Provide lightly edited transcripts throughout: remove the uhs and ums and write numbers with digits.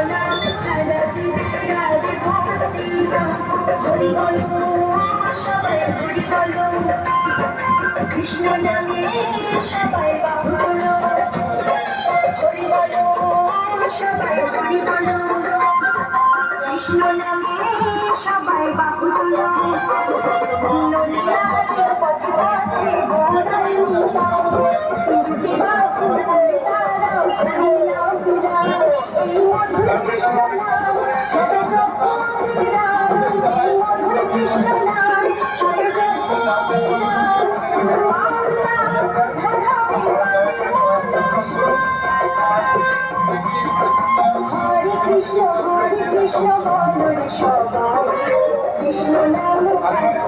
নাম ছাড়া চিৎকার ভক্তি নাম হরি বলো সবাই হরি বলো কৃষ্ণ নামে সবাই বাহু বলো হরি বলো সবাই হরি বলো কৃষ্ণ নামে সবাই বাহু বলো নদীর পথে পথে গড়াই দুটি বাহু বলে তারাও ফিরাও ফিরাও এই মধুর কৃষ্ণ নাম সবে যজ্ঞ বিরাম এই মধুর কৃষ্ণ নাম সবে যজ্ঞ বিরাম হরে কৃষ্ণ বলো রে সবাই কৃষ্ণ নাম ছাড়ো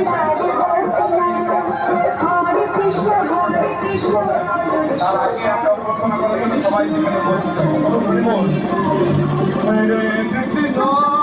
রাধে হরে কৃষ্ণ বলো রে সবাই হরে কৃষ্ণ